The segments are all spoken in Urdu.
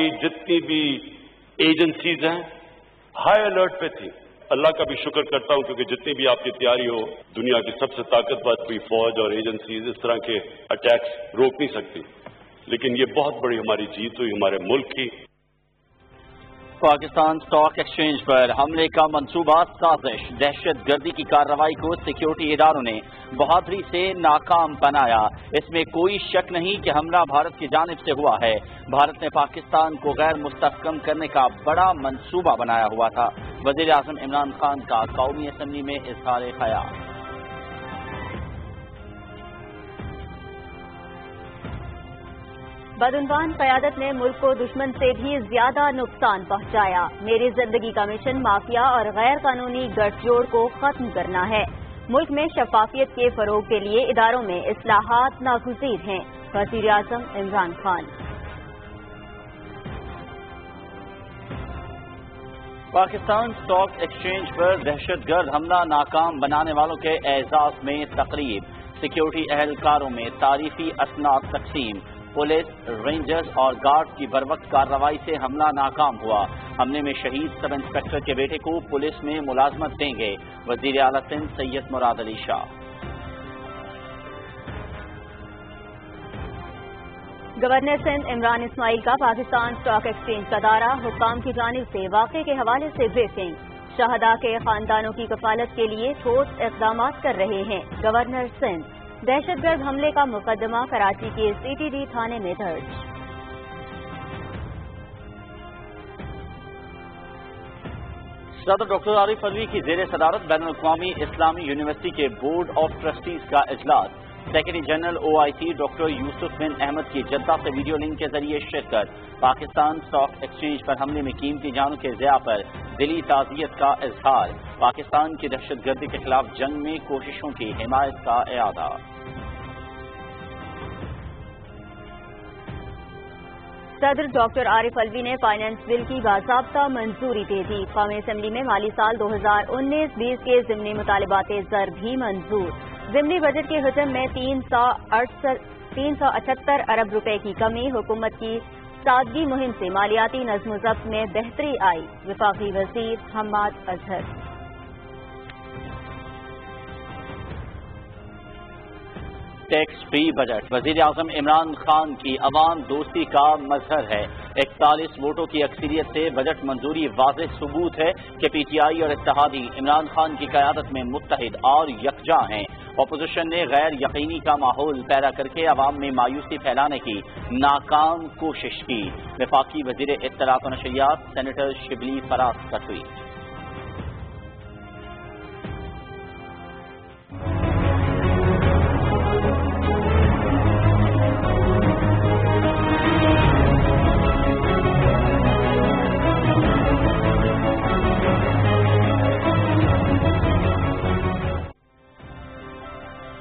ہماری جتنی بھی ایجنسیز ہیں ہائی الرٹ پہ تھی. اللہ کا بھی شکر کرتا ہوں کیونکہ جتنی بھی آپ کی تیاری ہو دنیا کی سب سے طاقتور کوئی فوج اور ایجنسیز اس طرح کے اٹیکس روک نہیں سکتی. لیکن یہ بہت بڑی ہماری جیت ہوئی ہمارے ملک کی. پاکستان اسٹاک ایکسچینج پر حملے کا منصوبہ سازش. دہشت گردی کی کارروائی کو سیکیورٹی اداروں نے بہادری سے ناکام بنایا. اس میں کوئی شک نہیں کہ حملہ بھارت کی جانب سے ہوا ہے. بھارت نے پاکستان کو غیر مستحکم کرنے کا بڑا منصوبہ بنایا ہوا تھا. وزیر اعظم عمران خان کا قومی اسمبلی میں اظہار خیال. بدعنوان قیادت نے ملک کو دشمن سے بھی زیادہ نقصان پہنچایا. میری زندگی کا مشن مافیا اور غیر قانونی گٹھ جوڑ کو ختم کرنا ہے. ملک میں شفافیت کے فروغ کے لیے اداروں میں اصلاحات ناگزیر ہیں. وزیر اعظم عمران خان. پاکستان اسٹاک ایکسچینج پر دہشت گرد حملہ ناکام بنانے والوں کے اعزاز میں تقریب. سیکیورٹی اہلکاروں میں تعریفی اسناد تقسیم. پولیس، رینجرز اور گارڈ کی بروقت کارروائی سے حملہ ناکام ہوا. حملے میں شہید سب انسپکٹر کے بیٹے کو پولیس میں ملازمت دیں گے. وزیر اعلیٰ سندھ سید مراد علی شاہ. گورنر سندھ عمران اسماعیل کا پاکستان اسٹاک ایکسچینج کا دورہ. حکام کی جانب سے واقعے کے حوالے سے بریفنگ. شہداء کے خاندانوں کی کفالت کے لیے ٹھوس اقدامات کر رہے ہیں گورنر سندھ. دہشت گرد حملے کا مقدمہ کراچی کے سی ٹی ڈی تھانے میں درج. صدر ڈاکٹر عارف علوی کی زیر صدارت بین الاقوامی اسلامی یونیورسٹی کے بورڈ آف ٹرسٹیز کا اجلاس. سیکرٹری جنرل OIC ڈاکٹر یوسف بن احمد کی جدہ سے ویڈیو لنک کے ذریعے شرکت. پاکستان اسٹاک ایکسچینج پر حملے میں قیمتی جانوں کے ضیاع پر دلی تعزیت کا اظہار. پاکستان کی دہشت گردی کے خلاف جنگ میں کوششوں کی حمایت کا اعادہ. صدر ڈاکٹر عارف علوی نے فائنانس بل کی باضابطہ منظوری دے دی. قومی اسمبلی میں مالی سال 2019-20 کے ضمنی مطالبات زر بھی منظور. ضمنی بجٹ کے حجم میں 378 ارب روپے کی کمی. حکومت کی سادگی مہم سے مالیاتی نظم و ضبط میں بہتری آئی. وفاقی وزیر Hammad Azhar. Tax free budget. وزیر اعظم عمران خان کی عوام دوستی کا مظہر ہے. 41 ووٹوں کی اکثریت سے بجٹ منظوری واضح ثبوت ہے کہ پی ٹی آئی اور اتحادی عمران خان کی قیادت میں متحد اور یکجا ہیں. اپوزیشن نے غیر یقینی کا ماحول پیدا کر کے عوام میں مایوسی پھیلانے کی ناکام کوشش کی. وفاقی وزیر اطلاعات و نشریات سینیٹر شبلی فراز کا ٹویٹ.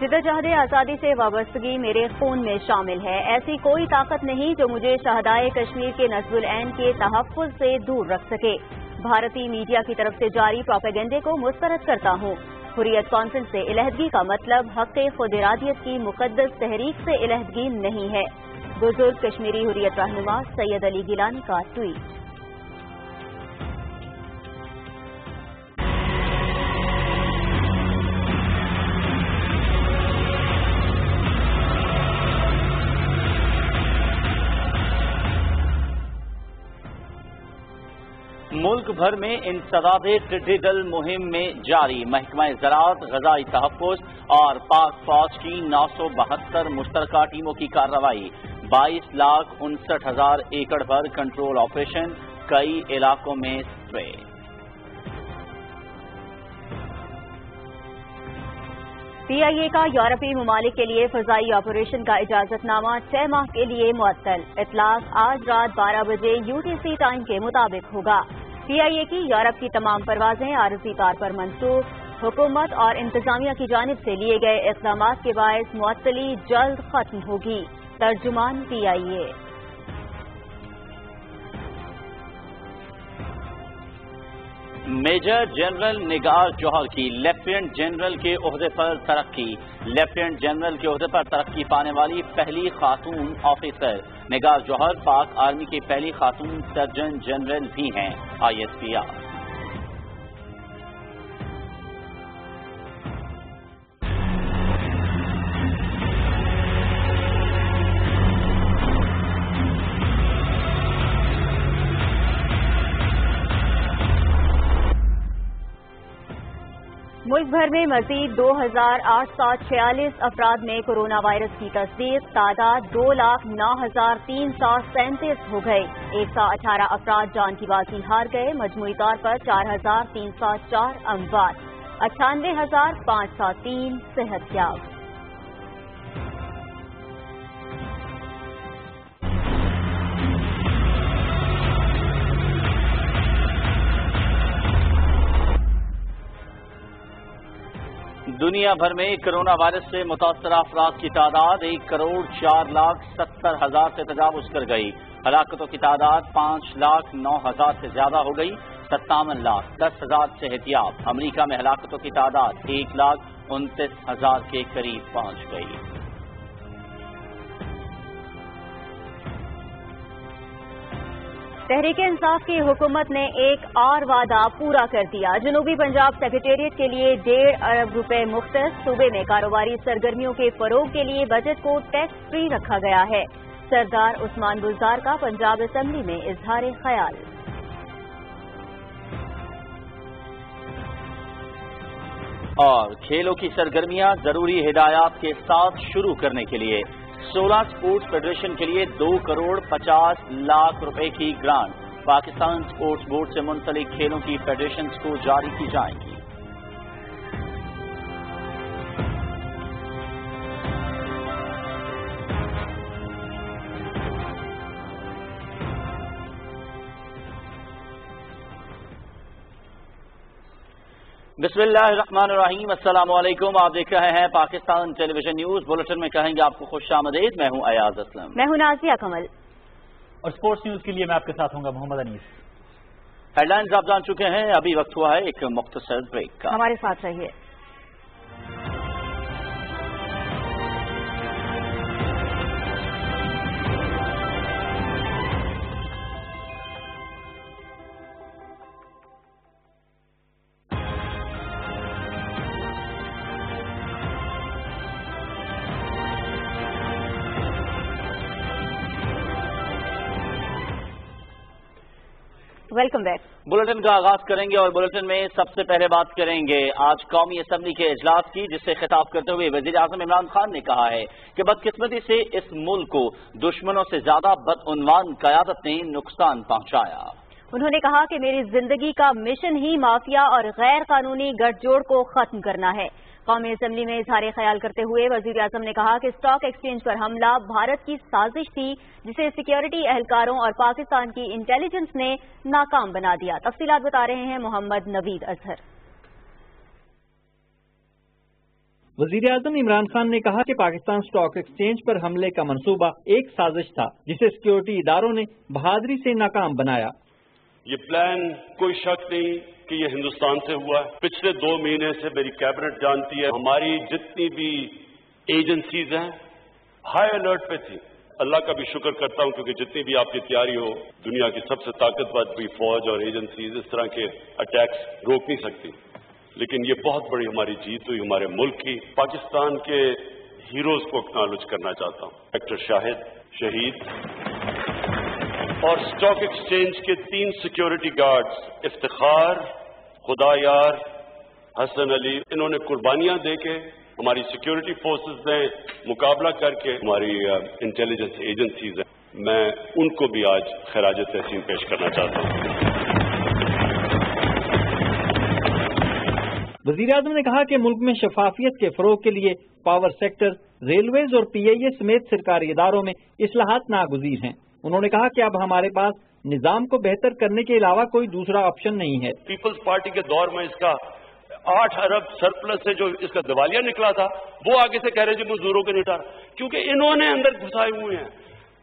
جدوجہد آزادی سے وابستگی میرے خون میں شامل ہے. ایسی کوئی طاقت نہیں جو مجھے شہدائے کشمیر کے نصب العین کے تحفظ سے دور رکھ سکے. بھارتی میڈیا کی طرف سے جاری پروپیگنڈے کو مسترد کرتا ہوں. حریت کونسل سے علیحدگی کا مطلب حق خود ارادیت کی مقدس تحریک سے علیحدگی نہیں ہے. بزرگ کشمیری حریت رہنما سید علی گیلانی کا ٹویٹ. ملک بھر میں انسداد ٹڈی دل مہم میں جاری. محکمہ زراعت، غذائی تحفظ اور پاک فوج کی 972 مشترکہ ٹیموں کی کارروائی. 22,59,000 ایکڑ پر کنٹرول آپریشن. کئی علاقوں میں اسپرے. CIA کا یورپی ممالک کے لیے فضائی آپریشن کا اجازت نامہ 6 ماہ کے لیے معطل. اطلاق آج رات 12 بجے UTC ٹائم کے مطابق ہوگا. CIA کی یورپ کی تمام پروازیں عارضی طور پر منسوخ. حکومت اور انتظامیہ کی جانب سے لیے گئے اقدامات کے باعث معطلی جلد ختم ہوگی. ترجمان CIA. میجر جنرل نگار جوہر کی لیفٹیننٹ جنرل کے عہدے پر ترقی. لیفٹیننٹ جنرل کے عہدے پر ترقی پانے والی پہلی خاتون آفیسر. نگار جوہر پاک آرمی کی پہلی خاتون سرجن جنرل بھی ہیں. ISPR. ملک بھر میں مزید 2,846 افراد میں کورونا وائرس کی تصدیق. تعداد 2,09,337 ہو گئی. 118 افراد جان کی بازی ہار گئے. مجموعی طور پر 4,304 اموات. 98,503 صحت یاب. دنیا بھر میں کرونا وائرس سے متاثرہ افراد کی تعداد 1,04,70,000 سے تجاوز کر گئی. ہلاکتوں کی تعداد 5,09,000 سے زیادہ ہو گئی. 57,10,000 صحتیاب. امریکہ میں ہلاکتوں کی تعداد 1,29,000 کے قریب پہنچ گئی. تحریک انصاف کی حکومت نے ایک اور وعدہ پورا کر دیا. جنوبی پنجاب سیکریٹریٹ کے لیے 1.5 ارب روپے مختص. صوبے میں کاروباری سرگرمیوں کے فروغ کے لیے بجٹ کو ٹیکس فری رکھا گیا ہے. سردار عثمان گلزار کا پنجاب اسمبلی میں اظہار خیال. اور کھیلوں کی سرگرمیاں ضروری ہدایات کے ساتھ شروع کرنے کے لیے 16 اسپورٹس فیڈریشن کے لیے 2,50,00,000 روپے کی گرانٹ پاکستان اسپورٹس بورڈ سے منسلک کھیلوں کی فیڈریشنز کو جاری کی جائیں گی. بسم اللہ الرحمن الرحیم. السلام علیکم. آپ دیکھ رہے ہیں Pakistan television news. Bulletin میں کہیں گے آپ کو خوش آمدید. میں ہوں ایاز اسلم. میں ہوں نازیہ کمل. اور سپورٹس نیوز کے لیے میں آپ کے ساتھ ہوں گا محمد انیس. ہیڈ لائنز آپ جان چکے ہیں. ابھی وقت ہوا ہے ایک مختصر بریک کا. ہمارے ساتھ رہیے. Welcome back. بلٹن کا آغاز کریں گے اور بلٹن میں سب سے پہلے بات کریں گے آج قومی اسمبلی کے اجلاس کی, جس سے خطاب کرتے ہوئے وزیر اعظم عمران خان نے کہا ہے کہ بدقسمتی سے اس ملک کو دشمنوں سے زیادہ بدعنوان قیادت نے نقصان پہنچایا. انہوں نے کہا کہ میری زندگی کا مشن ہی مافیا اور غیر قانونی گٹھ جوڑ کو ختم کرنا ہے. قومی اسمبلی میں اظہار خیال کرتے ہوئے وزیر اعظم نے کہا کہ اسٹاک ایکسچینج پر حملہ بھارت کی سازش تھی, جسے سیکیورٹی اہلکاروں اور پاکستان کی انٹیلیجنس نے ناکام بنا دیا. تفصیلات بتا رہے ہیں محمد نوید اظہر. وزیر اعظم عمران خان نے کہا کہ پاکستان اسٹاک ایکسچینج پر حملے کا منصوبہ ایک سازش تھا, جسے سیکیورٹی اداروں نے بہادری سے ناکام بنایا. یہ پلان کوئی شک نہیں کہ یہ ہندوستان سے ہوا ہے. پچھلے 2 مہینے سے میری کیبنٹ جانتی ہے, ہماری جتنی بھی ایجنسیز ہیں ہائی الرٹ پہ تھی. اللہ کا بھی شکر کرتا ہوں کیونکہ جتنی بھی آپ کی تیاری ہو, دنیا کی سب سے طاقتور بھی فوج اور ایجنسیز اس طرح کے اٹیکس روک نہیں سکتی. لیکن یہ بہت بڑی ہماری جیت ہوئی ہمارے ملک کی. پاکستان کے ہیروز کو اکنالج کرنا چاہتا ہوں. ڈاکٹر شاہد شہید اور اسٹاک ایکسچینج کے 3 سیکیورٹی گارڈز افتخار, خدا یار, حسن علی, انہوں نے قربانیاں دے کے ہماری سیکیورٹی فورسز نے مقابلہ کر کے ہماری انٹیلیجنس ایجنسیز ہیں, میں ان کو بھی آج خراج تحسین پیش کرنا چاہتا ہوں. وزیر اعظم نے کہا کہ ملک میں شفافیت کے فروغ کے لیے پاور سیکٹر, ریلویز اور PIA سمیت سرکاری اداروں میں اصلاحات ناگزیر ہیں. انہوں نے کہا کہ اب ہمارے پاس نظام کو بہتر کرنے کے علاوہ کوئی دوسرا آپشن نہیں ہے. پیپلز پارٹی کے دور میں اس کا 8 ارب سرپلس سے جو اس کا دیوالیہ نکلا تھا, وہ آگے سے کہہ رہے جی مزدوروں کے نہیں اٹھا, کیونکہ انہوں نے اندر گھسائے ہوئے ہیں.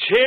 6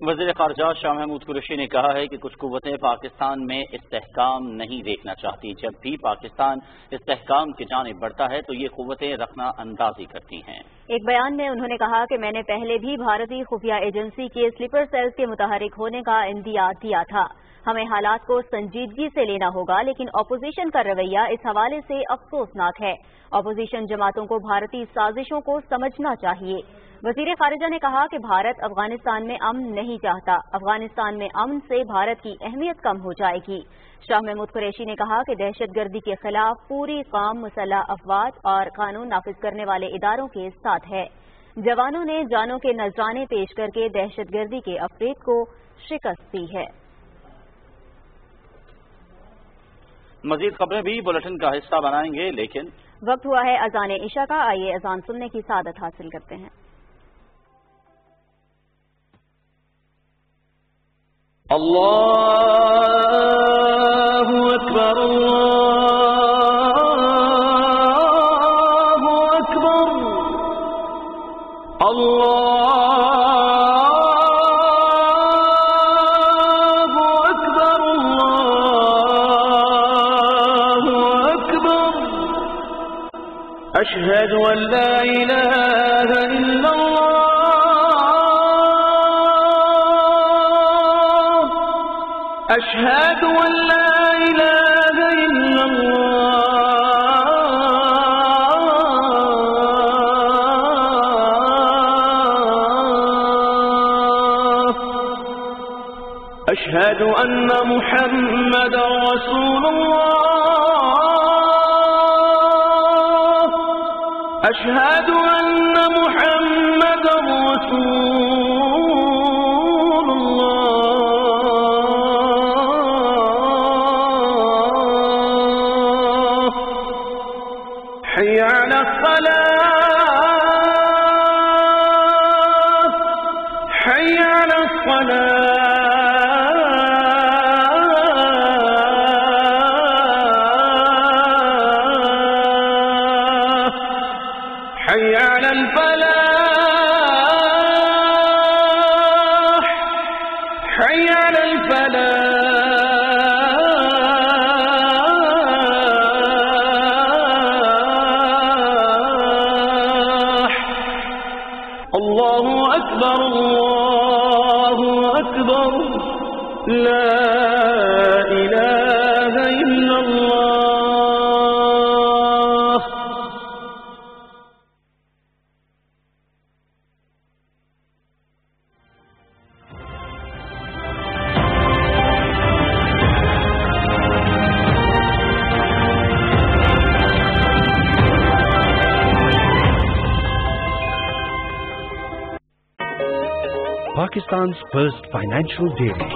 وزیر خارجہ شاہ محمود قریشی نے کہا ہے کہ کچھ قوتیں پاکستان میں استحکام نہیں دیکھنا چاہتی. جب بھی پاکستان استحکام کی جانب بڑھتا ہے تو یہ قوتیں رخنہ اندازی کرتی ہیں. ایک بیان میں انہوں نے کہا کہ میں نے پہلے بھی بھارتی خفیہ ایجنسی کے سلیپر سیلز کے متحرک ہونے کا اندیا دیا تھا. ہمیں حالات کو سنجیدگی سے لینا ہوگا، لیکن اپوزیشن کا رویہ اس حوالے سے افسوسناک ہے. اپوزیشن جماعتوں کو بھارتی سازشوں کو سمجھنا چاہیے. وزیر خارجہ نے کہا کہ بھارت افغانستان میں امن نہیں چاہتا. افغانستان میں امن سے بھارت کی اہمیت کم ہو جائے گی. شاہ محمود قریشی نے کہا کہ دہشت گردی کے خلاف پوری قوم مسلح افواج اور قانون نافذ کرنے والے اداروں کے ساتھ ہے. جوانوں نے جانوں کے نذرانے پیش کر کے دہشت گردی کے افریب کو شکست دی ہے. مزید خبریں بھی بلیٹن کا حصہ بنائیں گے، لیکن وقت ہوا ہے اذان عشاء کا. آئیے اذان سننے کی سعادت حاصل کرتے ہیں. اللہ اکبر اللہ اکبر اللہ اکبر اللہ اکبر اشہد ان لا الہ الا اللہ أشهد أن لا إله إلا الله أشهد أن محمدا رسول الله أشهد أن محمدا رسول الله حي على الصلاة حي على الصلاة حي على الفلاح حي على الفلاح الله أكبر لا إله إلا الله. Pakistan's first financial dairy.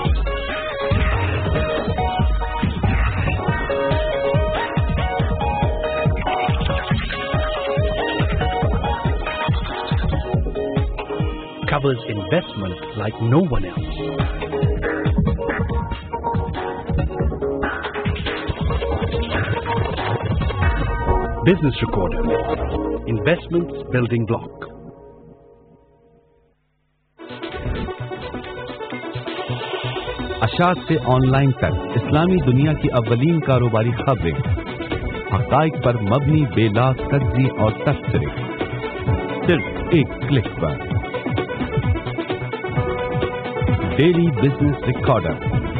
Covers investment like no one else. Business Recorder. Investments building block. اشاعت سے آن لائن تک اسلامی دنیا کی اولین کاروباری خبریں، حقائق پر مبنی بے لاگ تجزیے اور تبصرے، صرف ایک کلک پر. ڈیلی بزنس ریکارڈر،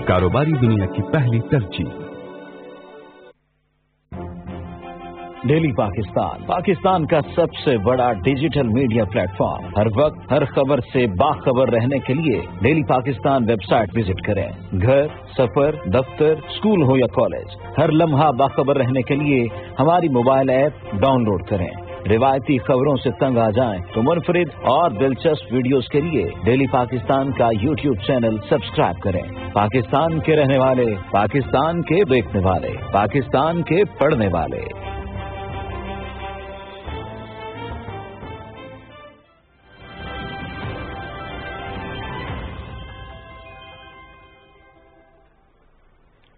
کاروباری دنیا کی پہلی ترجیح. ڈیلی پاکستان کا سب سے بڑا ڈیجیٹل میڈیا پلیٹ فارم. ہر وقت ہر خبر سے باخبر رہنے کے لیے daily Pakistan website visit کریں. گھر، سفر، دفتر، اسکول ہو یا کالج، ہر لمحہ باخبر رہنے کے لیے ہماری موبائل ایپ ڈاؤن لوڈ کریں. روایتی خبروں سے تنگ آ جائیں تو منفرد اور دلچسپ ویڈیوز کے لیے ڈیلی پاکستان کا یوٹیوب چینل سبسکرائب کریں. پاکستان کے رہنے والے، پاکستان کے دیکھنے والے، پاکستان کے پڑھنے والے.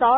100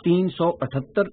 378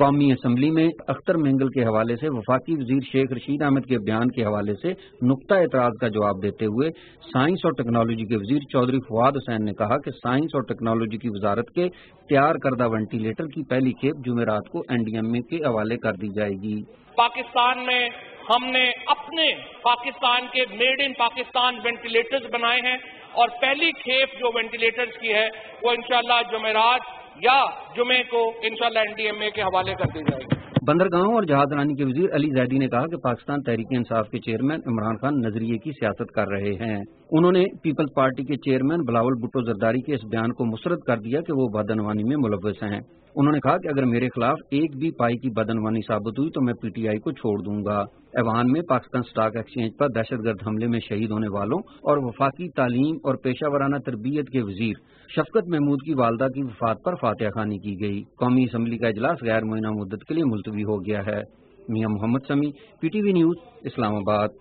قومی اسمبلی میں اختر مینگل کے حوالے سے وفاقی وزیر شیخ رشید احمد کے بیان کے حوالے سے نقطہ اعتراض کا جواب دیتے ہوئے سائنس اور ٹیکنالوجی کے وزیر چودھری فواد حسین نے کہا کہ سائنس اور ٹیکنالوجی کی وزارت کے تیار کردہ وینٹی لیٹر کی پہلی کھیپ جمعرات کو NDMA کے حوالے کر دی جائے گی۔ پاکستان میں ہم نے اپنے پاکستان کے میڈ ان پاکستان وینٹیلیٹرز بنائے ہیں اور پہلی کھیپ جو وینٹیلیٹرز کی ہے وہ انشاءاللہ جمعرات یا جمعے کو انشاءاللہ NDMA کے حوالے کر دی جائے گی۔ بندرگاہوں اور جہاز رانی کے وزیر علی زیدی نے کہا کہ پاکستان تحریک انصاف کے چیئرمین عمران خان نظریے کی سیاست کر رہے ہیں۔ انہوں نے پیپلز پارٹی کے چیئرمین بلاول بھٹو زرداری کے اس بیان کو مسترد کر دیا کہ وہ بدعنوانی میں ملوث ہیں۔ انہوں نے کہا کہ اگر میرے خلاف ایک بھی پائی کی بدعنوانی ثابت ہوئی تو میں PTI کو چھوڑ دوں گا۔ ایوان میں پاکستان سٹاک ایکسچینج پر دہشت گرد حملے میں شہید ہونے والوں اور وفاقی تعلیم اور پیشہ ورانہ تربیت کے وزیر شفقت محمود کی والدہ کی وفات پر فاتحہ خوانی کی گئی۔ قومی اسمبلی کا اجلاس غیر معینہ مدت کے لیے ملتوی ہو گیا ہے۔ میاں محمد سمیع، PTV نیوز، اسلام آباد۔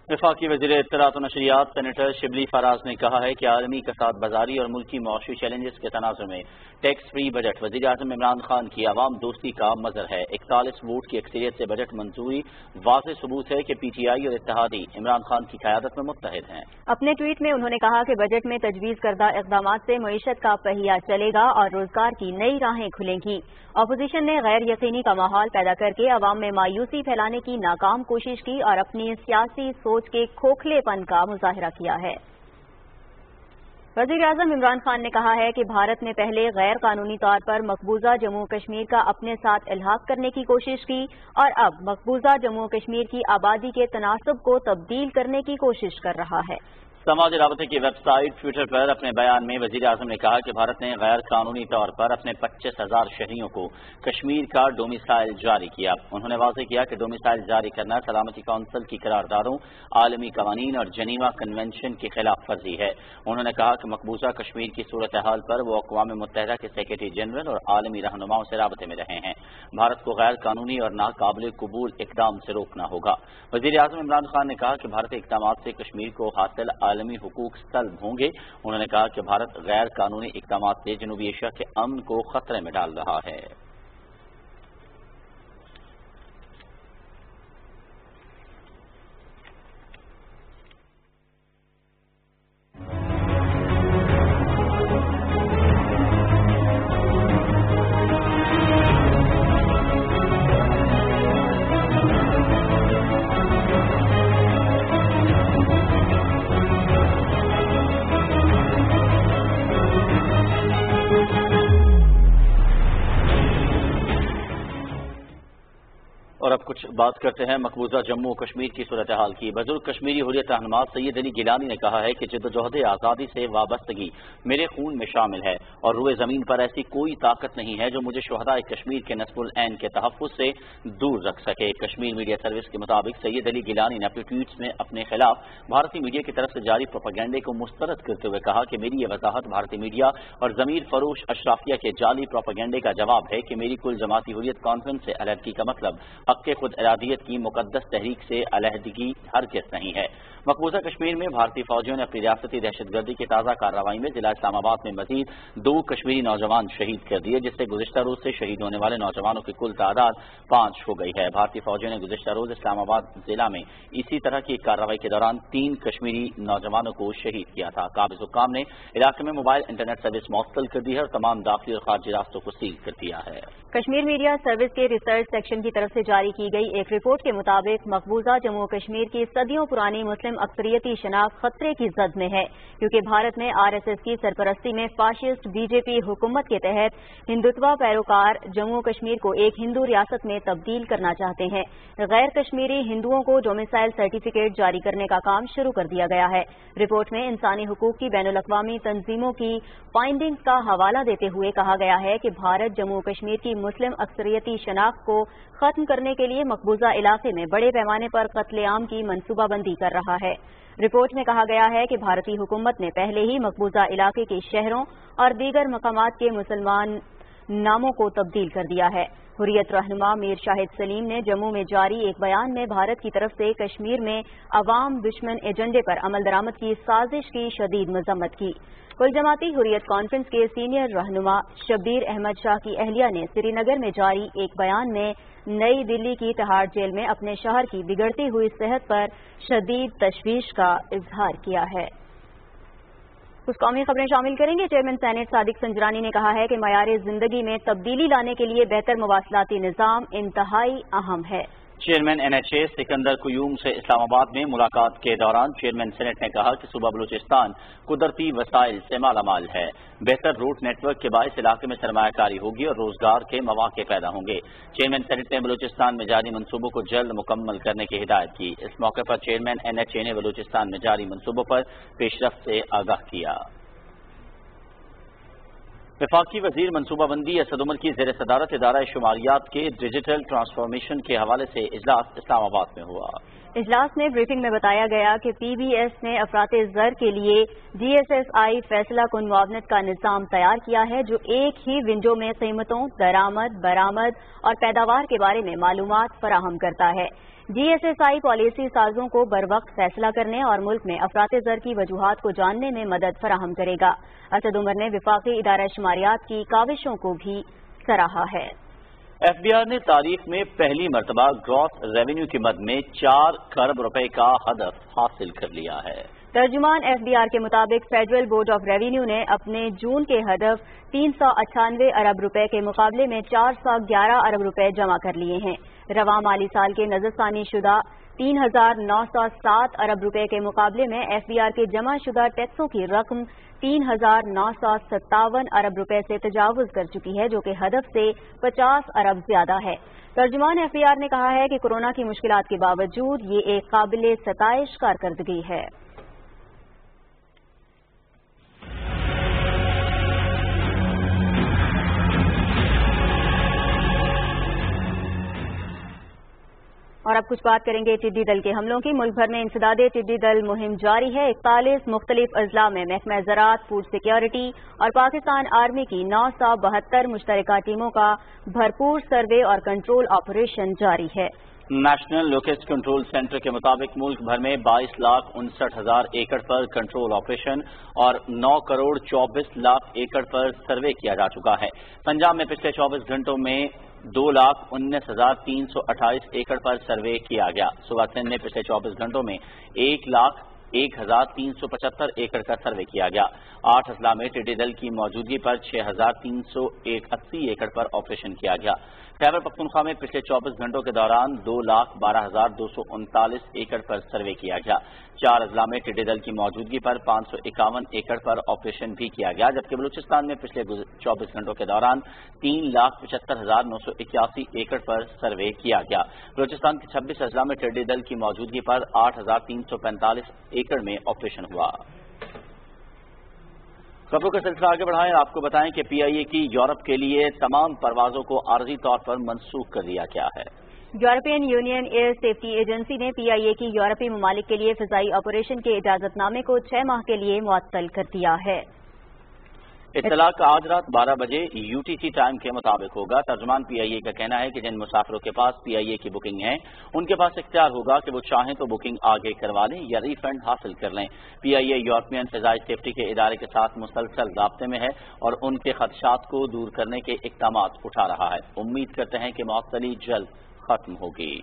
وفاقی وزیر اطلاعات و نشریات سینیٹر شبلی فراز نے کہا ہے کہ عالمی کساد بازاری اور ملکی معاشی چیلنجز کے تناظر میں ٹیکس فری بجٹ وزیر اعظم عمران خان کی عوام دوستی کا مظہر ہے۔ 41 ووٹ کی اکثریت سے بجٹ منظوری واضح ثبوت ہے کہ PTI اور اتحادی عمران خان کی قیادت میں متحد ہیں۔ اپنے ٹویٹ میں انہوں نے کہا کہ بجٹ میں تجویز کردہ اقدامات سے معیشت کا پہیہ چلے گا اور روزگار کی نئی راہیں کھلیں گی۔ اپوزیشن نے غیر یقینی کا ماحول پیدا کر کے عوام میں مایوسی پھیلانے کی ناکام کوشش کی اور اپنی سیاسی سوچ کے کھوکھلے پن کا مظاہرہ کیا ہے۔ وزیر اعظم عمران خان نے کہا ہے کہ بھارت نے پہلے غیر قانونی طور پر مقبوضہ جموں کشمیر کا اپنے ساتھ الحاق کرنے کی کوشش کی اور اب مقبوضہ جموں کشمیر کی آبادی کے تناسب کو تبدیل کرنے کی کوشش کر رہا ہے۔ سماجی رابطے کی ویب سائٹ ٹویٹر پر اپنے بیان میں وزیر اعظم نے کہا کہ بھارت نے غیر قانونی طور پر اپنے 25,000 شہریوں کو کشمیر کا ڈومیسائل جاری کیا۔ انہوں نے واضح کیا کہ ڈومیسائل جاری کرنا سلامتی کونسل کی قراردادوں، عالمی قوانین اور جنیوا کنونشن کی خلاف ورزی ہے۔ انہوں نے کہا کہ مقبوضہ کشمیر کی صورتحال پر وہ اقوام متحدہ کے سیکریٹری جنرل اور عالمی رہنماؤں سے رابطے میں رہے ہیں۔ بھارت کو غیر قانونی اور ناقابل قبول اقدام سے روکنا ہوگا۔ وزیر اعظم عمران خان نے کہا کہ بھارتی اقدامات سے کشمیر کو حاصل عالمی حقوق سلب ہوں گے۔ انہوں نے کہا کہ بھارت غیر قانونی اقدامات سے جنوبی ایشیا کے امن کو خطرے میں ڈال رہا ہے۔ اور اب کچھ بات کرتے ہیں مقبوضہ جموں و کشمیر کی صورتحال کی۔ بزرگ کشمیری حریت رہنما سید علی گیلانی نے کہا ہے کہ جدوجہد آزادی سے وابستگی میرے خون میں شامل ہے اور روئے زمین پر ایسی کوئی طاقت نہیں ہے جو مجھے شہدائے کشمیر کے نصب العین کے تحفظ سے دور رکھ سکے۔ کشمیر میڈیا سروس کے مطابق سید علی گیلانی نے اپنے ٹویٹس میں اپنے خلاف بھارتی میڈیا کی طرف سے جاری پروپیگنڈے کو مسترد کرتے ہوئے کہا کہ میری یہ وضاحت بھارتی میڈیا اور ضمیر فروش اشرافیہ کے جعلی پروپیگنڈے کا جواب ہے کہ میری کل جماعتی حریت کانفرنس سے علیحدگی کا مطلب حق خود ارادیت کی مقدس تحریک سے علیحدگی ہرگز نہیں ہے۔ مقبوضہ کشمیر میں بھارتی فوجیوں نے اپنی ریاستی دہشت گردی کی تازہ کارروائی میں ضلع اسلام آباد میں مزید 2 کشمیری نوجوان شہید کر دیے، جس سے گزشتہ روز سے شہید ہونے والے نوجوانوں کی کل تعداد 5 ہو گئی ہے۔ بھارتی فوجیوں نے گزشتہ روز اسلام آباد ضلع میں اسی طرح کی کارروائی کے دوران 3 کشمیری نوجوانوں کو شہید کیا تھا۔ قابض حکام نے علاقے میں موبائل انٹرنیٹ سروس معطل کر دی ہے اور تمام داخلی اور خارجی راستوں کو سیل کر دیا ہے۔ کشمیر میڈیا سروس کے ریسرچ سیکشن کی طرف سے جاری کی گئی ایک رپورٹ کے مطابق مقبوضہ جموں کشمیر کی صدیوں پرانی مسلم اکثریتی شناخت خطرے کی زد میں ہے، کیونکہ بھارت میں RSS کی سرپرستی میں فاشسٹ BJP حکومت کے تحت ہندوتوا پیروکار جموں کشمیر کو ایک ہندو ریاست میں تبدیل کرنا چاہتے ہیں۔ غیر کشمیری ہندوؤں کو ڈومیسائل سرٹیفکیٹ جاری کرنے کا کام شروع کر دیا گیا ہے۔ رپورٹ میں انسانی حقوق کی بین الاقوامی تنظیموں کی فائنڈنگز کا حوالہ دیتے ہوئے کہا گیا ہے کہ بھارت جموں کشمیر کی مسلم اکثریتی شناخت کو ختم کرنے کے لیے مقبوضہ علاقے میں بڑے پیمانے پر قتل عام کی منصوبہ بندی کر رہا ہے۔ رپورٹ میں کہا گیا ہے کہ بھارتی حکومت نے پہلے ہی مقبوضہ علاقے کے شہروں اور دیگر مقامات کے مسلمان ناموں کو تبدیل کر دیا ہے۔ حریت رہنما میر شاہد سلیم نے جموں میں جاری ایک بیان میں بھارت کی طرف سے کشمیر میں عوام دشمن ایجنڈے پر عمل درآمد کی سازش کی شدید مذمت کی۔ کل جماعتی حریت کانفرنس کے سینئر رہنما شبیر احمد شاہ کی اہلیہ نے سری نگر میں جاری ایک بیان میں نئی دلی کی تہاڑ جیل میں اپنے شوہر کی بگڑتی ہوئی صحت پر شدید تشویش کا اظہار کیا ہے۔ کچھ قومی خبریں شامل کریں گے۔ چیئرمین سینیٹ صادق سنجرانی نے کہا ہے کہ معیار زندگی میں تبدیلی لانے کے لیے بہتر مواصلاتی نظام انتہائی اہم ہے۔ چیئرمین NHA سکندر قیوم سے اسلام آباد میں ملاقات کے دوران چیئرمین سینیٹ نے کہا کہ صوبہ بلوچستان قدرتی وسائل سے مالا مال ہے۔ بہتر روٹ نیٹ ورک کے باعث علاقے میں سرمایہ کاری ہوگی اور روزگار کے مواقع پیدا ہوں گے۔ چیئرمین سینیٹ نے بلوچستان میں جاری منصوبوں کو جلد مکمل کرنے کی ہدایت کی۔ اس موقع پر چیئرمین NHA نے بلوچستان میں جاری منصوبوں پر پیش رفت سے آگاہ کیا۔ وفاقی وزیر منصوبہ بندی اسد عمر کی زیر صدارت ادارہ شماریات کے ڈیجیٹل ٹرانسفارمیشن کے حوالے سے اجلاس اسلام آباد میں ہوا۔ اجلاس میں بریفنگ میں بتایا گیا کہ PBS نے افراط زر کے لیے DSSI فیصلہ کن معاونت کا نظام تیار کیا ہے جو ایک ہی ونڈو میں قیمتوں، درآمد، برآمد اور پیداوار کے بارے میں معلومات فراہم کرتا ہے۔ DSSI پالیسی سازوں کو بر وقت فیصلہ کرنے اور ملک میں افراط زر کی وجوہات کو جاننے میں مدد فراہم کرے گا۔ اسد عمر نے وفاقی ادارہ شماریات کی کاوشوں کو بھی سراہا ہے۔ FBR نے تاریخ میں پہلی مرتبہ گراس ریونیو کی مد میں 4 کروڑ روپے کا ہدف حاصل کر لیا ہے۔ ترجمان FBR کے مطابق فیڈرل بورڈ آف ریونیو نے اپنے جون کے ہدف 398 ارب روپے کے مقابلے میں 411 ارب روپے جمع کر لیے ہیں۔ رواں مالی سال کے نظرثانی شدہ 3907 ارب روپے کے مقابلے میں FBR کے جمع شدہ ٹیکسوں کی رقم 3957 ارب روپے سے تجاوز کر چکی ہے جو کہ ہدف سے 50 ارب زیادہ ہے۔ ترجمان FBR نے کہا ہے کہ کورونا کی مشکلات کے باوجود یہ ایک قابل ستائش کارکردگی ہے۔ اور اب کچھ بات کریں گے ٹڈی دل کے حملوں کی۔ ملک بھر میں انسداد ٹڈی دل مہم جاری ہے۔ 41 مختلف اضلاع میں محکمہ زراعت، فوڈ سیکیورٹی اور پاکستان آرمی کی 972 مشترکہ ٹیموں کا بھرپور سروے اور کنٹرول آپریشن جاری ہے۔ نیشنل لوکسٹ کنٹرول سینٹر کے مطابق ملک بھر میں 22,59,000 ایکڑ پر کنٹرول آپریشن اور 9 کروڑ 24 لاکھ ایکڑ پر سروے کیا جا چکا ہے۔ پنجاب میں پچھلے 24 گھنٹوں میں 2,19,328 ایکڑ پر سروے کیا گیا۔ صوبہ سندھ میں پچھلے 24 گھنٹوں میں 1,01,375 ایکڑ کا سروے کیا گیا۔ 8 اضلاع میں ٹڈی دل کی موجودگی پر 6,380 ایکڑ پر آپریشن کیا گیا۔ خیبر پختونخوا میں پچھلے 24 گھنٹوں کے دوران 2,12,239 ایکڑ پر سروے کیا گیا۔ 4 اضلاع میں ٹڈی دل کی موجودگی پر 551 ایکڑ پر آپریشن بھی کیا گیا، جبکہ بلوچستان میں پچھلے 24 گھنٹوں کے دوران 3,75,981 ایکڑ پر سروے کیا گیا۔ بلوچستان کے 26 اضلاع میں ٹڈی دل کی موجودگی پر 8,345 ایکڑ میں آپریشن ہوا۔ خبروں کا سلسلہ آگے بڑھائیں، آپ کو بتائیں کہ PIA کی یورپ کے لیے تمام پروازوں کو عارضی طور پر منسوخ کر دیا گیا ہے۔ European Union air safety agency نے PIA کی یورپی ممالک کے لیے فضائی آپریشن کے اجازت نامے کو 6 ماہ کے لیے معطل کر دیا ہے۔ اطلاق آج رات 12 بجے UTC ٹائم کے مطابق ہوگا۔ ترجمان PIA کا کہنا ہے کہ جن مسافروں کے پاس PIA کی بکنگ ہے ان کے پاس اختیار ہوگا کہ وہ چاہیں تو بکنگ آگے کروا لیں یا ری فنڈ حاصل کر لیں۔ PIA یورپین فضائی سیفٹی کے ادارے کے ساتھ مسلسل رابطے میں ہے اور ان کے خدشات کو دور کرنے کے اقدامات اٹھا رہا ہے۔ امید کرتے ہیں کہ معطلی جلد ختم ہوگی۔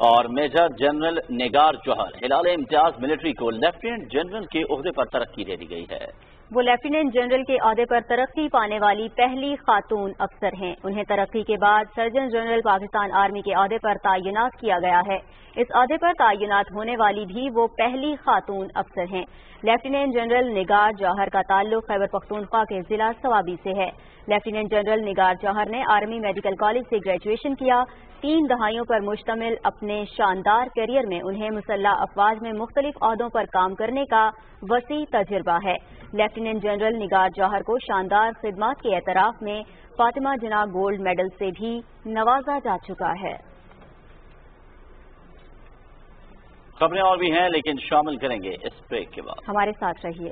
اور میجر جنرل نگار جوہر ہلال امتیاز ملٹری کو لیفٹیننٹ جنرل کے عہدے پر ترقی دے دی گئی ہے۔ وہ لیفٹیننٹ جنرل کے عہدے پر ترقی پانے والی پہلی خاتون افسر ہیں۔ انہیں ترقی کے بعد سرجن جنرل پاکستان آرمی کے عہدے پر تعینات کیا گیا ہے۔ اس عہدے پر تعینات ہونے والی بھی وہ پہلی خاتون افسر ہیں۔ لیفٹیننٹ جنرل نگار جوہر کا تعلق خیبر پختونخوا کے ضلع صوابی سے ہے۔ لیفٹیننٹ جنرل نگار جوہر نے آرمی میڈیکل کالج سے گریجویشن کیا۔ 3 دہائیوں پر مشتمل اپنے شاندار کیریئر میں انہیں مسلح افواج میں مختلف عہدوں پر کام کرنے کا وسیع تجربہ ہے۔ لیفٹیننٹ جنرل نگار جوہر کو شاندار خدمات کے اعتراف میں فاطمہ جناح گولڈ میڈل سے بھی نوازا جا چکا ہے۔ خبریں اور بھی ہیں لیکن شامل کریں گے اس بریک کے بعد۔ ہمارے ساتھ رہیے۔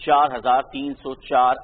4,304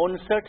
59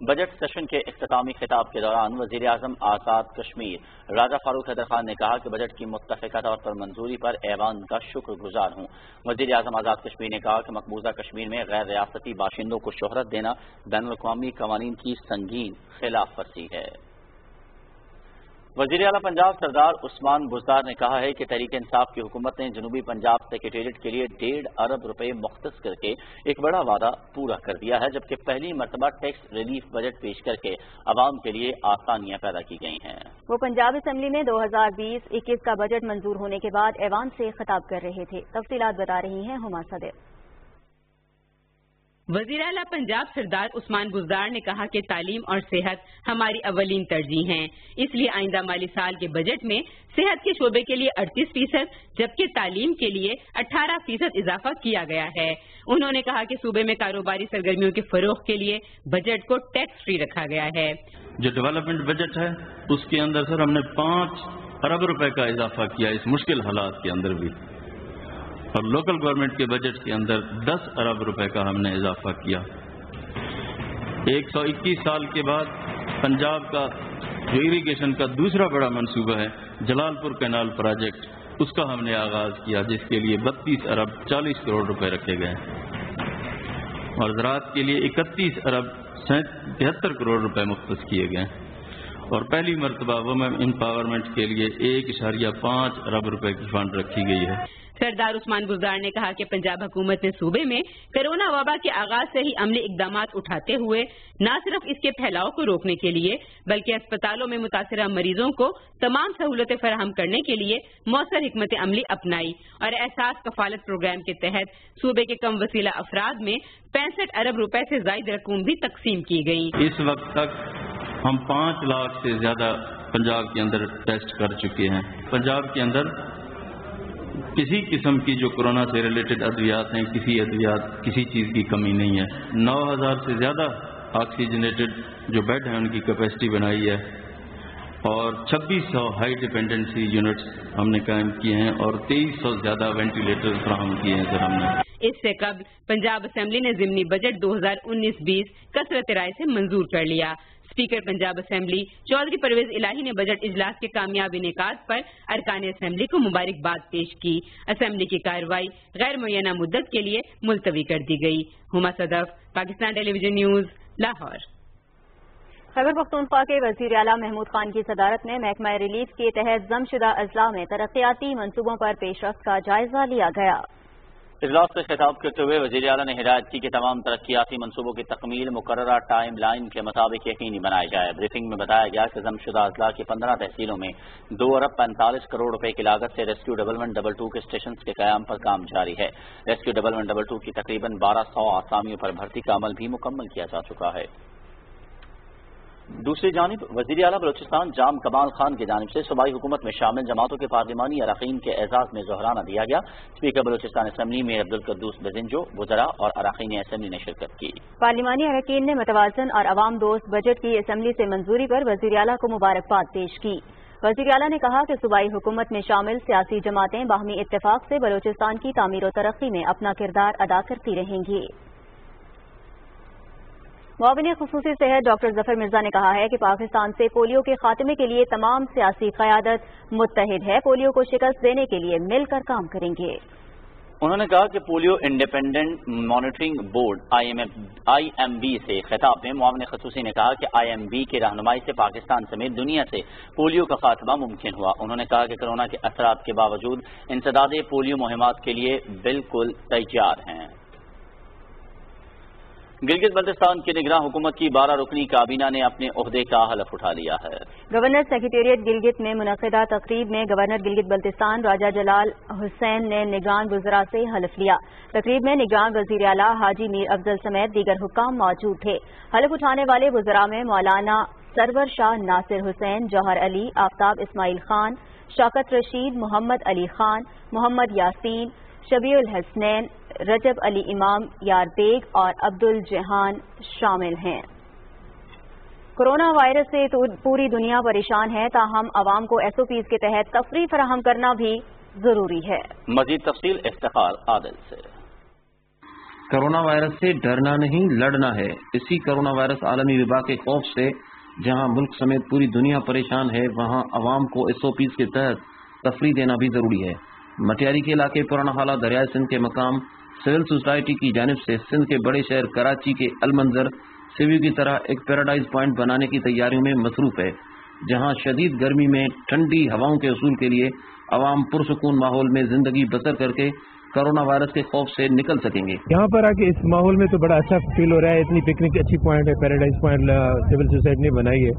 بجٹ سیشن کے اختتامی خطاب کے دوران وزیر اعظم آزاد کشمیر راجہ فاروق حیدر خان نے کہا کہ بجٹ کی متفقہ طور پر منظوری پر ایوان کا شکر گزار ہوں۔ وزیر اعظم آزاد کشمیر نے کہا کہ مقبوضہ کشمیر میں غیر ریاستی باشندوں کو شہرت دینا بین الاقوامی قوانین کی سنگین خلاف ورزی ہے۔ وزیر اعلیٰ پنجاب سردار عثمان بزدار نے کہا ہے کہ تحریک انصاف کی حکومت نے جنوبی پنجاب سیکریٹریٹ کے لیے 1.5 ارب روپے مختص کر کے ایک بڑا وعدہ پورا کر دیا ہے، جبکہ پہلی مرتبہ ٹیکس ریلیف بجٹ پیش کر کے عوام کے لیے آسانیاں پیدا کی گئی ہیں۔ وہ پنجاب اسمبلی میں 2020-21 کا بجٹ منظور ہونے کے بعد ایوان سے خطاب کر رہے تھے۔ تفصیلات بتا رہی ہیں ہما صدیق۔ وزیر اعلیٰ پنجاب سردار عثمان بزدار نے کہا کہ تعلیم اور صحت ہماری اولین ترجیح ہیں، اس لیے آئندہ مالی سال کے بجٹ میں صحت کے شعبے کے لیے 38% جبکہ تعلیم کے لیے 18% اضافہ کیا گیا ہے۔ انہوں نے کہا کہ صوبے میں کاروباری سرگرمیوں کے فروغ کے لیے بجٹ کو ٹیکس فری رکھا گیا ہے۔ جو ڈیولپمنٹ بجٹ ہے اس کے اندر سر ہم نے 5 ارب روپے کا اضافہ کیا اس مشکل حالات کے اندر بھی، اور لوکل گورنمنٹ کے بجٹ کے اندر 10 ارب روپے کا ہم نے اضافہ کیا۔ 121 سال کے بعد پنجاب کا جو اریگیشن کا دوسرا بڑا منصوبہ ہے جلال پور کینال پروجیکٹ، اس کا ہم نے آغاز کیا، جس کے لیے 32 ارب 40 کروڑ روپے رکھے گئے، اور زراعت کے لیے 31 ارب 73 کروڑ روپے مختص کیے گئے، اور پہلی مرتبہ وومن امپاورمنٹ کے لیے 1.5 ارب روپے کی فنڈ رکھی گئی ہے۔ سردار عثمان بزدار نے کہا کہ پنجاب حکومت نے صوبے میں کرونا وبا کے آغاز سے ہی عملی اقدامات اٹھاتے ہوئے نہ صرف اس کے پھیلاؤ کو روکنے کے لیے بلکہ اسپتالوں میں متاثرہ مریضوں کو تمام سہولتیں فراہم کرنے کے لیے مؤثر حکمت عملی اپنائی، اور احساس کفالت پروگرام کے تحت صوبے کے کم وسیلہ افراد میں 65 ارب روپے سے زائد رقوم بھی تقسیم کی گئی۔ اس وقت تک ہم 5 لاکھ سے زیادہ پنجاب کے اندر ٹیسٹ کر چکے ہیں۔ پنجاب کے اندر کسی قسم کی جو کورونا سے ریلیٹڈ ادویات ہیں، کسی چیز کی کمی نہیں ہے۔ 9000 سے زیادہ آکسیجنیٹڈ جو بیڈ ہیں ان کی کیپیسٹی بنائی ہے، اور 2600 ہائی ڈیپینڈنسی یونٹس ہم نے قائم کیے ہیں، اور 2300 زیادہ وینٹیلیٹر فراہم کیے ہیں سر ہم نے۔ اس سے قبل پنجاب اسمبلی نے ضمنی بجٹ 2019-20 کثرت رائے سے منظور کر لیا۔ اسپیکر پنجاب اسمبلی چودھری پرویز الہی نے بجٹ اجلاس کے کامیاب انعقاد پر ارکان اسمبلی کو مبارکباد پیش کی۔ اسمبلی کی کارروائی غیر معینہ مدت کے لیے ملتوی کر دی گئی۔ ہما صدف، Pakistan television news, Lahore. Khyber Pakhtunkhwa کے وزیر اعلیٰ محمود خان کی صدارت میں محکمہ ریلیف کے تحت ضم شدہ اضلاع میں ترقیاتی منصوبوں پر پیش رفت کا جائزہ لیا گیا۔ اجلاس سے خطاب کرتے ہوئے وزیر اعلیٰ نے ہدایت کی کہ تمام ترقیاتی منصوبوں کی تکمیل مقررہ ٹائم لائن کے مطابق یقینی بنایا جائے۔ بریفنگ میں بتایا گیا کہ ضم شدہ اضلاع کی 15 تحصیلوں میں 2 ارب 45 کروڑ روپے کی لاگت سے ریسکیو ڈیولپمنٹ ڈبل 2 کے اسٹیشنز کے قیام پر کام جاری ہے۔ ریسکیو ڈیولپمنٹ ڈبل 2 کی تقریباً 1200 آسامیوں پر بھرتی کا عمل بھی مکمل کیا جا چکا ہے۔ دوسری جانب وزیر اعلیٰ بلوچستان جام کمال خان کی جانب سے صوبائی حکومت میں شامل جماعتوں کے پارلیمانی اراکین کے اعزاز میں ظہرانہ دیا گیا۔ اسپیکر بلوچستان اسمبلی میں عبدالقدوس بزنجو، وزراء اور اراکین اسمبلی نے شرکت کی۔ پارلیمانی اراکین نے متوازن اور عوام دوست بجٹ کی اسمبلی سے منظوری پر وزیر اعلیٰ کو مبارکباد پیش کی۔ وزیر اعلیٰ نے کہا کہ صوبائی حکومت میں شامل سیاسی جماعتیں باہمی اتفاق سے بلوچستان کی تعمیر و ترقی میں اپنا کردار ادا کرتی رہیں گی۔ معاون خصوصی صحت ڈاکٹر ظفر مرزا نے کہا ہے کہ پاکستان سے پولیو کے خاتمے کے لیے تمام سیاسی قیادت متحد ہے، پولیو کو شکست دینے کے لیے مل کر کام کریں گے۔ انہوں نے کہا کہ polio independent monitoring board I M B سے خطاب میں معاون خصوصی نے کہا کہ آئی ایم بی کی رہنمائی سے پاکستان سمیت دنیا سے پولیو کا خاتمہ ممکن ہوا۔ انہوں نے کہا کہ کورونا کے اثرات کے باوجود انسداد پولیو مہمات کے لیے بالکل تیار ہیں۔ گلگت بلتستان کی نگراں حکومت کی 12 رکنی کابینہ نے اپنے عہدے کا حلف اٹھا لیا ہے۔ گورنر سیکریٹریٹ گلگت میں منعقدہ تقریب میں گورنر گلگت بلتستان راجہ جلال حسین نے نگران وزراء سے حلف لیا۔ تقریب میں نگران وزیر اعلیٰ حاجی میر افضل سمیت دیگر حکام موجود تھے۔ حلف اٹھانے والے وزراء میں مولانا سرور شاہ ناصر حسین، جوہر علی، آفتاب اسماعیل خان، شوکت رشید، محمد علی خان، محمد یاسین، شبیع الحسنین، رجب علی امام یار بیگ اور عبد الجہان شامل ہیں۔ کورونا وائرس سے پوری دنیا پریشان ہے، تاہم عوام کو ایس او پیز کے تحت تفریح فراہم کرنا بھی ضروری ہے۔ مزید تفصیل افتخار عادل سے۔ کورونا وائرس سے ڈرنا نہیں لڑنا ہے. اسی کورونا وائرس عالمی وبا کے خوف سے جہاں ملک سمیت پوری دنیا پریشان ہے وہاں عوام کو SOPs کے تحت تفریح دینا بھی ضروری ہے. مٹیاری کے علاقے پرانا حالہ دریائے سندھ کے مقام سول سوسائٹی کی جانب سے سندھ کے بڑے شہر کراچی کے المنظر سیویو کی طرح ایک پیراڈائز پوائنٹ بنانے کی تیاریوں میں مصروف ہے جہاں شدید گرمی میں ٹھنڈی ہواؤں کے حصول کے لیے عوام پرسکون ماحول میں زندگی بسر کر کے کورونا وائرس کے خوف سے نکل سکیں گے. یہاں پر آ کے اس ماحول میں تو بڑا اچھا فیل ہو رہا ہے. اتنی پکنک اچھی پوائنٹ ہے, پیراڈائز پوائنٹ سول سوسائٹی نے بنائی ہے.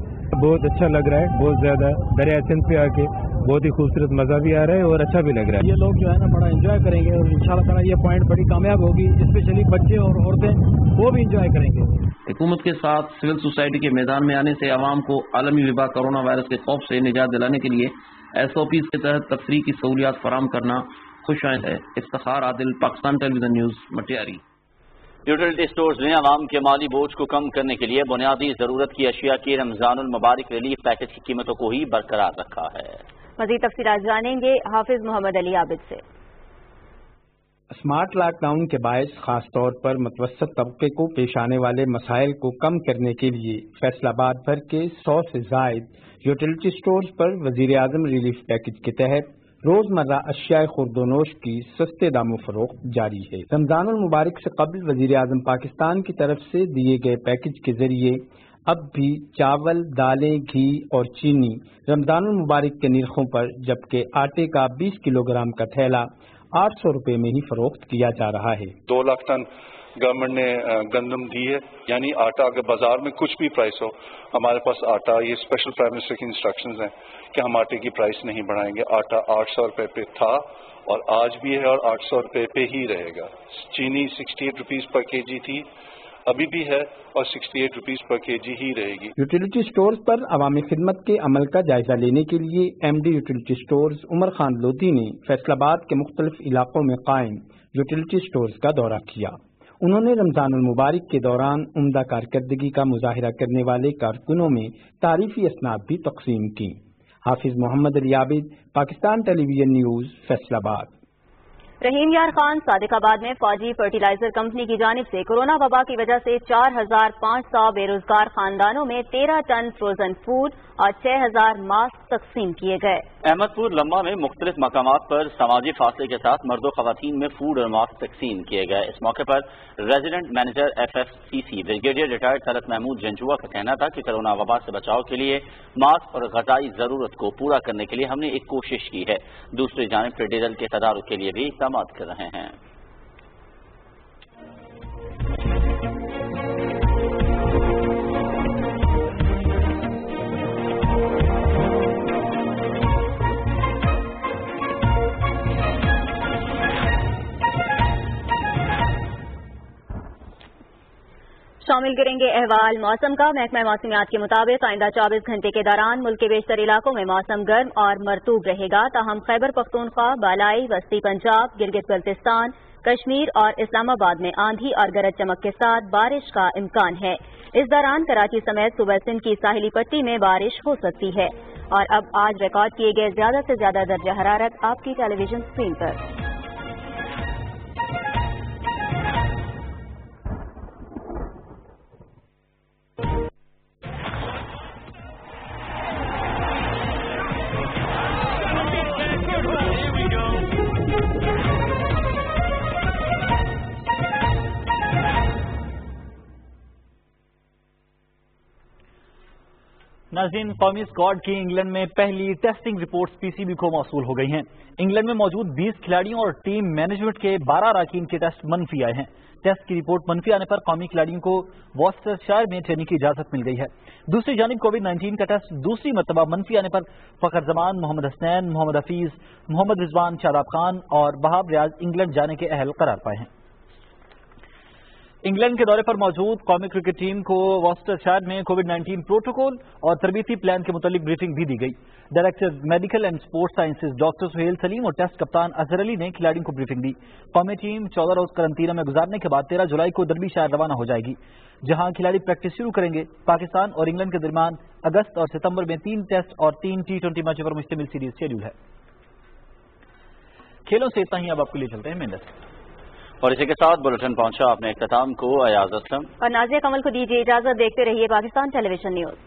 بہت اچھا لگ رہا ہے, بہت زیادہ. دریائے سندھ پہ آ کے بہت ہی خوبصورت مزہ بھی آ رہا ہے اور اچھا بھی لگ رہا ہے. یہ لوگ جو ہے نا بڑا انجوائے کریں گے اور انشاءاللہ تعالی یہ پوائنٹ بڑی کامیاب ہوگی. اسپیشلی بچے اور عورتیں وہ بھی انجوائے کریں گے. حکومت کے ساتھ سول سوسائٹی کے میدان میں آنے سے عوام کو عالمی وبا کورونا وائرس کے خوف سے نجات دلانے کے لیے SOPs کے تحت تفریح کی سہولیات فراہم کرنا خوش آئند ہے. Iftikhar Adil, Pakistan television news, Matiari. Utility stores نے عوام کے مالی بوجھ کو کم کرنے کے لیے بنیادی ضرورت کی اشیاء کی رمضان المبارک ریلیف پیکج کی قیمتوں کو ہی برقرار رکھا ہے. مزید تفصیلات جانیں گے حافظ محمد علی عابد سے. اسمارٹ لاک ڈاؤن کے باعث خاص طور پر متوسط طبقے کو پیش آنے والے مسائل کو کم کرنے کے لیے فیصل آباد بھر کے 100 سے زائد یوٹیلٹی سٹورز پر وزیر اعظم ریلیف پیکج کے تحت روزمرہ اشیاء خورد و نوش کی سستے دام و فروخت جاری ہے. رمضان المبارک سے قبل وزیر اعظم پاکستان کی طرف سے دیے گئے پیکج کے ذریعے اب بھی چاول, دالیں, گھی اور چینی رمضان المبارک کے نرخوں پر, جبکہ آٹے کا 20 کلو گرام کا تھیلا 800 روپے میں ہی فروخت کیا جا رہا ہے. 2 لاکھ ٹن گورنمنٹ نے گندم دی ہے, یعنی آٹا اگر بازار میں کچھ بھی پرائس ہو, ہمارے پاس آٹا, یہ اسپیشل پرائم منسٹر کی انسٹرکشنز ہیں کہ ہم آٹے کی پرائس نہیں بڑھائیں گے. آٹا 800 روپے پہ تھا اور آج بھی ہے اور 800 روپے پہ ہی رہے گا. چینی 68 روپیز پر کے جی تھی, ابھی بھی ہے اور 68 روپیز پر کے جی ہی رہے گی. یوٹیلٹی سٹورز پر عوامی خدمت کے عمل کا جائزہ لینے کے لیے MD یوٹیلٹی سٹورز عمر خان لودھی نے فیصل آباد کے مختلف علاقوں میں قائم یوٹیلٹی سٹورز کا دورہ کیا. انہوں نے رمضان المبارک کے دوران عمدہ کارکردگی کا مظاہرہ کرنے والے کارکنوں میں تعریفی اسناد بھی تقسیم کی. حافظ محمد علی عابد, Pakistan television news, Faisal آباد. رحیم یار خان صادق آباد میں فوجی فرٹیلائزر کمپنی کی جانب سے کورونا وبا کی وجہ سے 4500 بے روزگار خاندانوں میں 13 ٹن فروزن فوڈ اور 6000 ماسک تقسیم کیے گئے. احمد پور لمبا میں مختلف مقامات پر سماجی فاصلے کے ساتھ مرد و خواتین میں فوڈ اور ماسک تقسیم کیے گئے. اس موقع پر resident manager FFCC brigadier retired Talat Mahmood Janjua کا کہنا تھا کہ کورونا وبا سے بچاؤ کے لیے ماسک اور غذائی ضرورت کو پورا کرنے کے لیے ہم نے ایک کوشش کی ہے. دوسری جانب سے ڈیزل کے تدارک کے لیے بھی اقدامات کر رہے ہیں. شامل کریں گے احوال موسم کا. محکمہ موسمیات کے مطابق آئندہ 24 گھنٹے کے دوران ملک کے بیشتر علاقوں میں موسم گرم اور مرطوب رہے گا, تاہم خیبر پختونخوا, بالائی وسطی پنجاب, گلگت بلتستان, کشمیر اور اسلام آباد میں آندھی اور گرج چمک کے ساتھ بارش کا امکان ہے. اس دوران کراچی سمیت صوبہ سندھ کی ساحلی پٹی میں بارش ہو سکتی ہے. اور اب آج ریکارڈ کیے گئے زیادہ سے زیادہ درجہ حرارت آپ کی ٹیلی ویژن اسکرین پر. ناظرین, قومی اسکواڈ کی انگلینڈ میں پہلی ٹیسٹنگ رپورٹس PCB کو موصول ہو گئی ہیں. انگلینڈ میں موجود 20 کھلاڑیوں اور ٹیم مینجمنٹ کے 12 اراکین کے ٹیسٹ منفی آئے ہیں. ٹیسٹ کی رپورٹ منفی آنے پر قومی کھلاڑیوں کو واسٹرشائر میں ٹریننگ کی اجازت مل گئی ہے. دوسری جانب کووڈ-19 کا ٹیسٹ دوسری مرتبہ منفی آنے پر فخر زمان, محمد حسنین, محمد حفیظ, محمد رضوان, شاداب خان اور وہاب ریاض انگلینڈ جانے کے اہل قرار پائے ہیں. انگلینڈ کے دورے پر موجود قومی کرکٹ ٹیم کو واسٹرشائر میں کووڈ-19 پروٹوکول اور تربیتی پلان کے متعلق بریفنگ بھی دی گئی. Director medical and sports sciences doctor Sohail Saleem اور ٹیسٹ کپتان اظہر علی نے کھلاڑیوں کو بریفنگ دی. قومی ٹیم 14 روز قرنطینہ میں گزارنے کے بعد 13 جولائی کو دربی شہر روانہ ہو جائے گی, جہاں کھلاڑی پریکٹس شروع کریں گے. پاکستان اور انگلینڈ کے درمیان اگست اور ستمبر میں 3 ٹیسٹ اور 3 T20 میچوں پر مشتمل سیریز شیڈول ہے. کھیلوں سے اتنا ہی, اب آپ کے لیے چلتے ہیں مینڈس. اور اسی کے ساتھ بلٹن پہنچا اپنے اختتام کو ایاز اسلم اور نازیہ کمل کو دیجیے اجازت. دیکھتے رہیے Pakistan television news.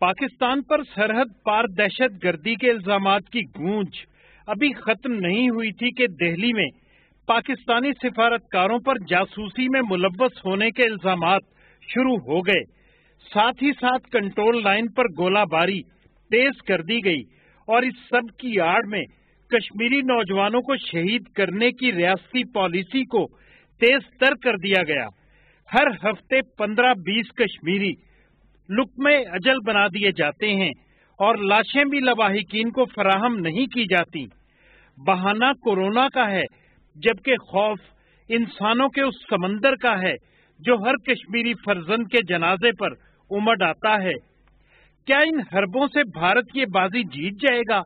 Pakistan پر سرحد پار دہشت گردی کے الزامات کی گونج ابھی ختم نہیں ہوئی تھی کہ دہلی میں پاکستانی سفارتکاروں پر جاسوسی میں ملوث ہونے کے الزامات شروع ہو گئے. ساتھ ہی ساتھ کنٹرول لائن پر گولہ باری تیز کر دی گئی اور اس سب کی آڑ میں کشمیری نوجوانوں کو شہید کرنے کی ریاستی پالیسی کو تیز تر کر دیا گیا. ہر ہفتے 15-20 کشمیری لقمے اجل بنا دیے جاتے ہیں اور لاشیں بھی لواحقین کو فراہم نہیں کی جاتی. بہانہ کورونا کا ہے جبکہ خوف انسانوں کے اس سمندر کا ہے جو ہر کشمیری فرزند کے جنازے پر امڈ آتا ہے. کیا ان حربوں سے بھارت یہ بازی جیت جائے گا؟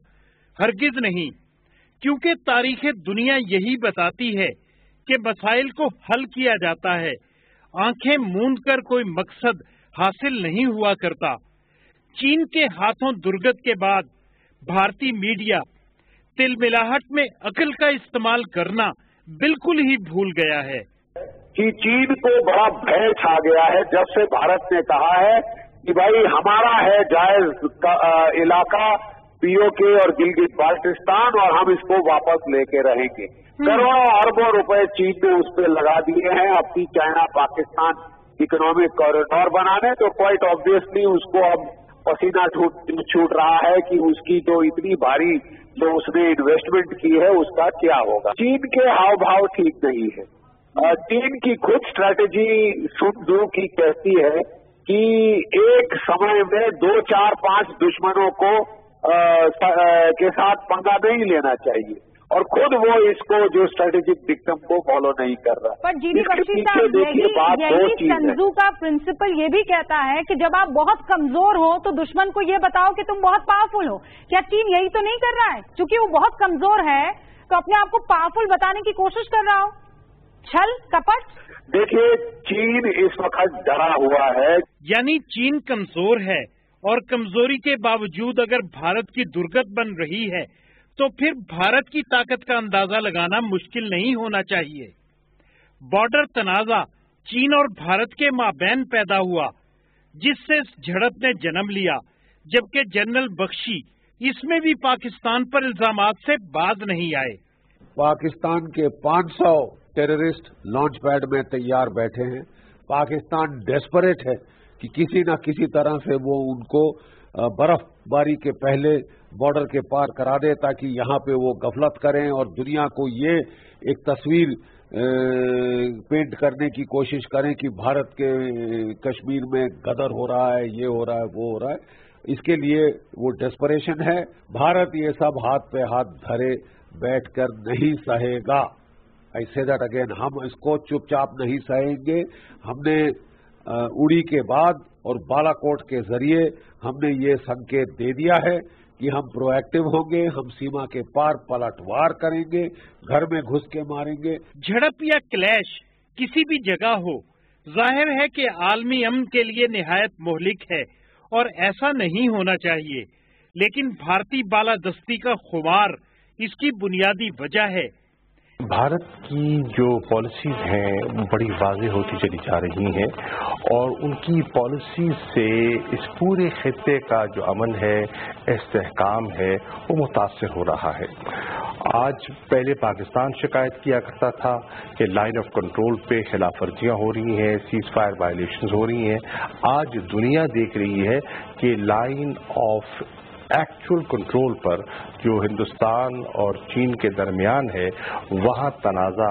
ہرگز نہیں، کیونکہ تاریخ دنیا یہی بتاتی ہے کہ مسائل کو حل کیا جاتا ہے، آنکھیں موند کر کوئی مقصد حاصل نہیں ہوا کرتا. چین کے ہاتھوں درگت کے بعد بھارتی میڈیا تل ملاحٹ میں عقل کا استعمال کرنا بالکل ہی بھول گیا ہے. کہ چین کو بڑا بھے چھا گیا ہے جب سے بھارت نے کہا ہے کہ بھائی ہمارا ہے جائز علاقہ پی او کے اور گلگت بالٹستان اور ہم اس کو واپس لے کے رہیں گے. کروڑوں اربوں روپے چین نے اس پہ لگا دیے ہیں اپنی چائنا پاکستان اکنامک کوریڈور بنانے. تو کوائٹ آبویسلی اس کو اب پسینہ چھوٹ رہا ہے کہ اس کی جو اتنی بھاری جو اس نے انویسٹمنٹ کی ہے اس کا کیا ہوگا. چین کے ہاؤ بھاؤ ٹھیک نہیں ہے. چین کی خود اسٹریٹجی سن زو کی کہتی ہے کہ ایک سمے میں 2, 4, 5 دشمنوں کو کے ساتھ پنگا نہیں لینا چاہیے اور خود وہ اس کو جو اسٹریٹجک ڈکٹم کو فالو نہیں کر رہا. پر جی بخشی صاحب یہی سنزو کا پرنسپل یہ بھی کہتا ہے کہ جب آپ بہت کمزور ہو تو دشمن کو یہ بتاؤ کہ تم بہت پاورفل ہو. کیا چین یہی تو نہیں کر رہا ہے؟ چونکہ وہ بہت کمزور ہے تو اپنے آپ کو پاورفل بتانے کی کوشش کر رہا ہو. چھل کپٹ. دیکھیے چین اس وقت ڈرا ہوا ہے. یعنی چین کمزور ہے اور کمزوری کے باوجود اگر بھارت کی درگت بن رہی ہے تو پھر بھارت کی طاقت کا اندازہ لگانا مشکل نہیں ہونا چاہیے. بارڈر تنازع چین اور بھارت کے مابین پیدا ہوا جس سے اس جھڑپ نے جنم لیا، جبکہ جنرل بخشی اس میں بھی پاکستان پر الزامات سے باز نہیں آئے. پاکستان کے 500 ٹیررسٹ لانچ پیڈ میں تیار بیٹھے ہیں. پاکستان ڈیسپریٹ ہے کہ کسی نہ کسی طرح سے وہ ان کو برف باری کے پہلے بارڈر کے پار کرا دے تاکہ یہاں پہ وہ غفلت کریں اور دنیا کو یہ ایک تصویر پینٹ کرنے کی کوشش کریں کہ بھارت کے کشمیر میں غدر ہو رہا ہے، یہ ہو رہا ہے، وہ ہو رہا ہے. اس کے لیے وہ ڈیسپریشن ہے. بھارت یہ سب ہاتھ پہ ہاتھ دھرے بیٹھ کر نہیں سہے گا. I say that again. ہم اس کو چپ چاپ نہیں سہیں گے. ہم نے اڑی کے بعد اور بالا کوٹ کے ذریعے ہم نے یہ سنکیت دے دیا ہے کہ ہم پرو ایکٹیو ہوں گے، ہم سیما کے پار پلٹوار کریں گے، گھر میں گھس کے ماریں گے. جھڑپ یا کلیش کسی بھی جگہ ہو ظاہر ہے کہ عالمی امن کے لیے نہایت مہلک ہے اور ایسا نہیں ہونا چاہیے، لیکن بھارتی بالادستی کا خمار اس کی بنیادی وجہ ہے. بھارت کی جو پالیسیز ہیں بڑی واضح ہوتی چلی جا رہی ہیں اور ان کی پالیسیز سے اس پورے خطے کا جو امن ہے، استحکام ہے، وہ متاثر ہو رہا ہے. آج پہلے پاکستان شکایت کیا کرتا تھا کہ لائن آف کنٹرول پہ خلاف ورزیاں ہو رہی ہیں، سیز فائر وائلیشنز ہو رہی ہیں. آج دنیا دیکھ رہی ہے کہ لائن آف ایکچوئل کنٹرول پر جو ہندوستان اور چین کے درمیان ہے وہاں تنازع